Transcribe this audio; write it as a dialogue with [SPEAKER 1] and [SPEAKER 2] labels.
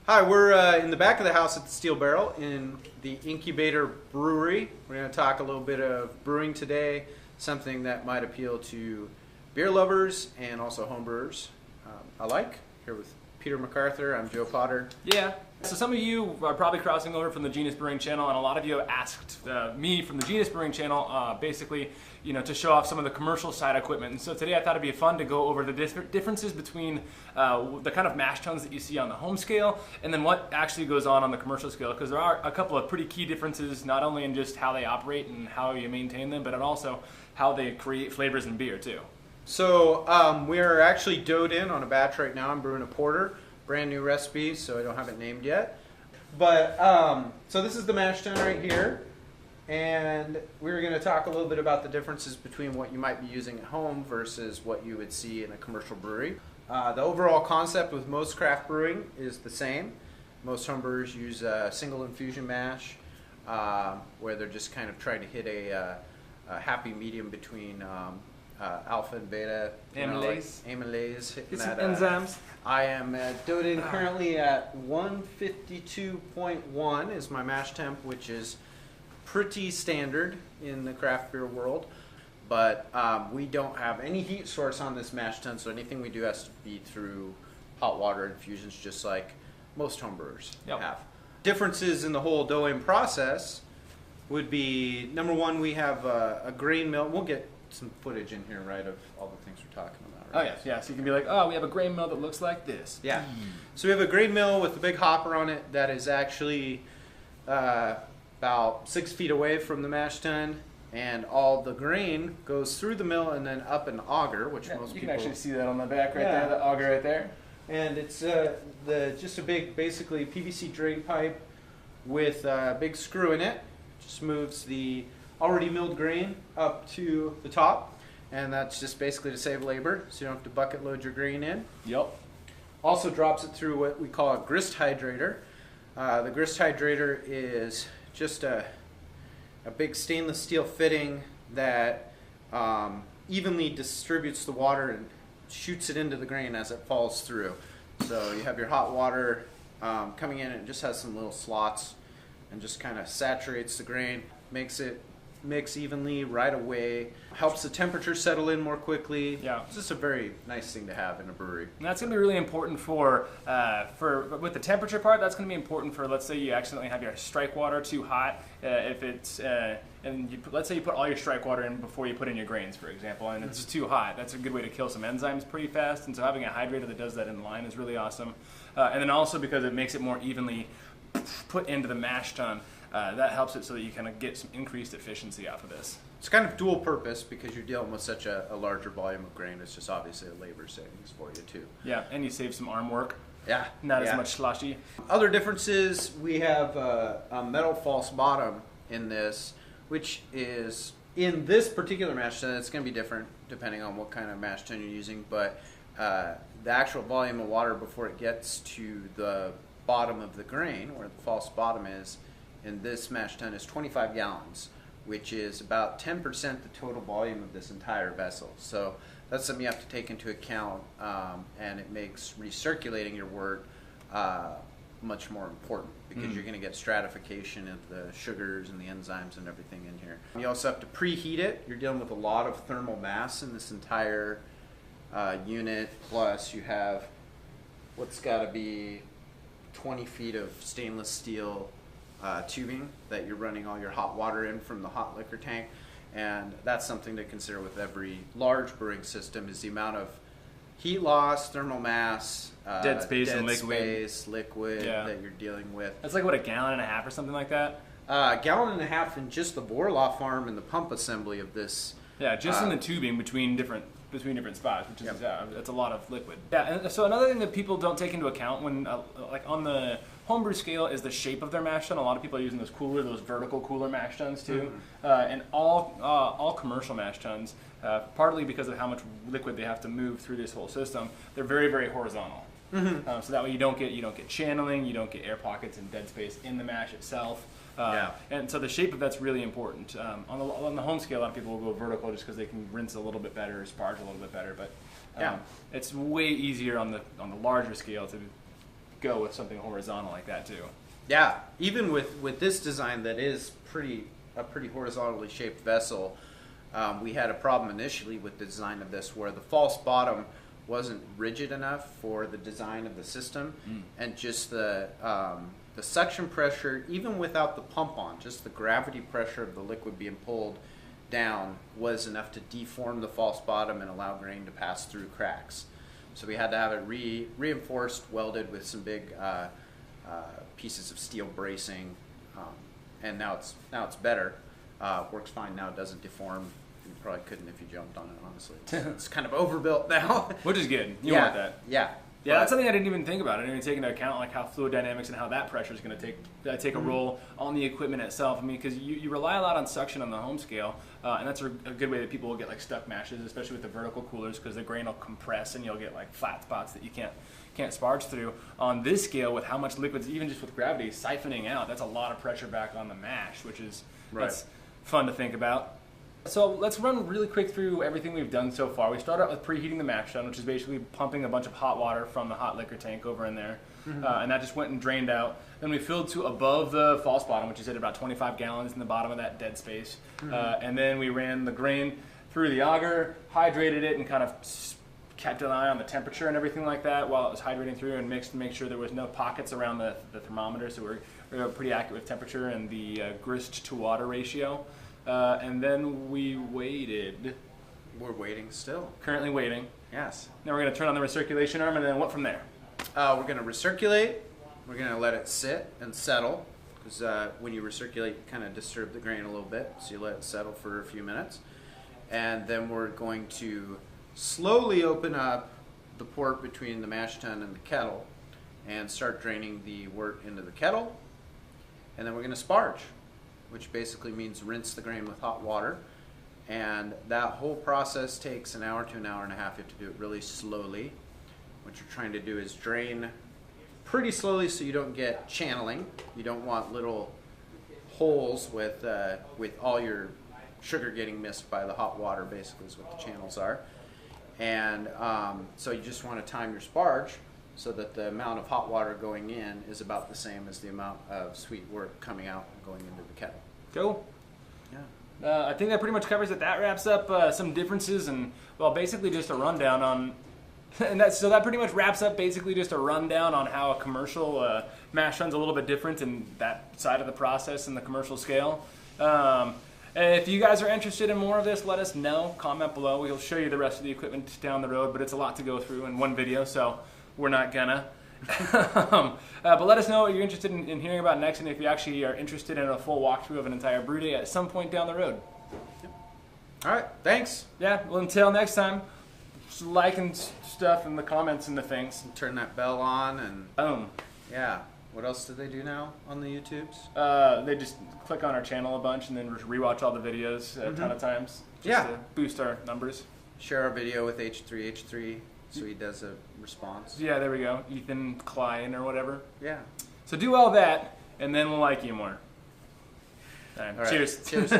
[SPEAKER 1] Hi, we're in the back of the house at the Steel Barrel in the Incubator Brewery. We're going to talk a little bit of brewing today, something that might appeal to beer lovers and also home brewers alike. Here with Peter MacArthur, I'm Joe Potter.
[SPEAKER 2] Yeah. So some of you are probably crossing over from the Genius Brewing channel, and a lot of you have asked me from the Genius Brewing channel, basically, to show off some of the commercial side equipment. And so today I thought it'd be fun to go over the differences between the kind of mash tuns that you see on the home scale, and then what actually goes on the commercial scale, because there are a couple of pretty key differences, not only in just how they operate and how you maintain them, but also how they create flavors in beer too.
[SPEAKER 1] So we're actually doughed in on a batch right now. I'm brewing a porter. Brand new recipe, so I don't have it named yet. But, so this is the mash tun right here. And we're going to talk a little bit about the differences between what you might be using at home versus what you would see in a commercial brewery. The overall concept with most craft brewing is the same. Most home brewers use a single infusion mash, where they're just kind of trying to hit a happy medium between alpha and beta, amylase,
[SPEAKER 2] Get some enzymes.
[SPEAKER 1] I am doughed in currently at 152.1 is my mash temp, which is pretty standard in the craft beer world. But we don't have any heat source on this mash tun, so anything we do has to be through hot water infusions, just like most home brewers have. Differences in the whole dough-in process would be, number one, we have a grain mill. We'll get some footage in here, right, of all the things we're talking about. Right?
[SPEAKER 2] Oh, yeah. So you can be like, oh, we have a grain mill that looks like this.
[SPEAKER 1] Yeah. So we have a grain mill with a big hopper on it that is actually about 6 feet away from the mash tun, and all the grain goes through the mill and then up an auger, which most people...
[SPEAKER 2] You can actually see that on the back right there, the auger right there.
[SPEAKER 1] And it's just a big, basically PVC drain pipe with a big screw in it. Just moves the already milled grain up to the top, and that's just basically to save labor, so you don't have to bucket load your grain in.
[SPEAKER 2] Yep.
[SPEAKER 1] Also drops it through what we call a grist hydrator. The grist hydrator is just a big stainless steel fitting that evenly distributes the water and shoots it into the grain as it falls through. So you have your hot water coming in, and it just has some little slots and just kind of saturates the grain, makes it mix evenly right away, helps the temperature settle in more quickly.
[SPEAKER 2] Yeah.
[SPEAKER 1] It's just a very nice thing to have in a brewery.
[SPEAKER 2] And that's going to be really important for with the temperature part. That's going to be important for, let's say you accidentally have your strike water too hot. If it's let's say you put all your strike water in before you put in your grains, for example, and it's too hot. That's a good way to kill some enzymes pretty fast. And so having a hydrator that does that in line is really awesome. And then also because it makes it more evenly put into the mash tun. That helps it so that you kind of get some increased efficiency off of this.
[SPEAKER 1] It's kind of dual purpose because you're dealing with such a larger volume of grain. It's just obviously a labor savings for you too.
[SPEAKER 2] Yeah, and you save some arm work.
[SPEAKER 1] Yeah.
[SPEAKER 2] Not as much sloshy.
[SPEAKER 1] Other differences, we have a metal false bottom in this, which is, in this particular mash tun, it's going to be different depending on what kind of mash tun you're using, but the actual volume of water before it gets to the bottom of the grain, where the false bottom is, in this mash tun is 25 gallons, which is about 10% the total volume of this entire vessel. So that's something you have to take into account, and it makes recirculating your wort much more important because you're going to get stratification of the sugars and the enzymes and everything in here. You also have to preheat it. You're dealing with a lot of thermal mass in this entire unit, plus you have what's got to be 20 feet of stainless steel tubing that you're running all your hot water in from the hot liquor tank, and that's something to consider with every large brewing system, is the amount of heat loss, thermal mass,
[SPEAKER 2] dead space and
[SPEAKER 1] liquid that you're dealing with.
[SPEAKER 2] That's like, what, 1.5 gallons or something like that?
[SPEAKER 1] 1.5 gallons in just the Vorloff arm and the pump assembly of this.
[SPEAKER 2] Yeah, just in the tubing between different spots, which is that's a lot of liquid. Yeah, and so another thing that people don't take into account when like on the homebrew scale is the shape of their mash tun. A lot of people are using those vertical cooler mash tuns too, and all commercial mash tuns, partly because of how much liquid they have to move through this whole system, they're very, very horizontal. So that way you don't get channeling, you don't get air pockets and dead space in the mash itself. And so the shape of that's really important. On the home scale, a lot of people will go vertical just because they can rinse a little bit better or sparge a little bit better. But it's way easier on the larger scale to go with something horizontal like that too.
[SPEAKER 1] Yeah, even with this design that is a pretty horizontally shaped vessel, we had a problem initially with the design of this where the false bottom wasn't rigid enough for the design of the system, and just the suction pressure, even without the pump on, just the gravity pressure of the liquid being pulled down was enough to deform the false bottom and allow grain to pass through cracks. So we had to have it reinforced, welded with some big pieces of steel bracing, and now it's better. Works fine now. It doesn't deform. You probably couldn't if you jumped on it, honestly. It's kind of overbuilt now.
[SPEAKER 2] Which is good. You want that.
[SPEAKER 1] Yeah.
[SPEAKER 2] Yeah, that's something I didn't even think about. I didn't even take into account like how fluid dynamics and how that pressure is going to take a role on the equipment itself. I mean, because you rely a lot on suction on the home scale, and that's a good way that people will get like stuck mashes, especially with the vertical coolers, because the grain will compress and you'll get like flat spots that you can't sparge through. On this scale, with how much liquids, even just with gravity siphoning out, that's a lot of pressure back on the mash, which is that's fun to think about. So let's run really quick through everything we've done so far. We start out with preheating the mash tun, which is basically pumping a bunch of hot water from the hot liquor tank over in there. And that just went and drained out. Then we filled to above the false bottom, which is at about 25 gallons in the bottom of that dead space. And then we ran the grain through the auger, hydrated it, and kind of kept an eye on the temperature and everything like that while it was hydrating through, and mixed to make sure there was no pockets around the thermometer. So we're pretty accurate with temperature and the grist to water ratio. And then we waited.
[SPEAKER 1] We're waiting still.
[SPEAKER 2] Currently waiting.
[SPEAKER 1] Yes.
[SPEAKER 2] Now we're going to turn on the recirculation arm, and then what from there?
[SPEAKER 1] We're going to recirculate. We're going to let it sit and settle, because when you recirculate, you kind of disturb the grain a little bit, so you let it settle for a few minutes. And then we're going to slowly open up the port between the mash tun and the kettle and start draining the wort into the kettle. And then we're going to sparge, which basically means rinse the grain with hot water. And that whole process takes an hour to an hour and a half. You have to do it really slowly. What you're trying to do is drain pretty slowly so you don't get channeling. You don't want little holes with all your sugar getting missed by the hot water, basically is what the channels are. And so you just want to time your sparge so that the amount of hot water going in is about the same as the amount of sweet wort coming out and going into the kettle.
[SPEAKER 2] Cool.
[SPEAKER 1] Yeah.
[SPEAKER 2] I think that pretty much covers it. That wraps up some differences and, well, basically just a rundown on, so that pretty much wraps up basically just a rundown on how a commercial mash tun's a little bit different in that side of the process in the commercial scale. If you guys are interested in more of this, let us know. Comment below. We'll show you the rest of the equipment down the road, but it's a lot to go through in one video, so we're not gonna. But let us know what you're interested in hearing about next, and if you actually are interested in a full walkthrough of an entire brew day at some point down the road.
[SPEAKER 1] All right, thanks.
[SPEAKER 2] Yeah, well, until next time, just like and stuff in the comments and the things.
[SPEAKER 1] And turn that bell on and
[SPEAKER 2] Boom.
[SPEAKER 1] yeah. What else do they do now on the YouTubes?
[SPEAKER 2] They just click on our channel a bunch and then rewatch all the videos a ton of times. Just to boost our numbers.
[SPEAKER 1] Share our video with H3H3 so he does a response.
[SPEAKER 2] Yeah, there we go. Ethan Klein or whatever.
[SPEAKER 1] Yeah.
[SPEAKER 2] So do all that, and then we'll like you more. All right.
[SPEAKER 1] All right.
[SPEAKER 2] Cheers.
[SPEAKER 1] Cheers.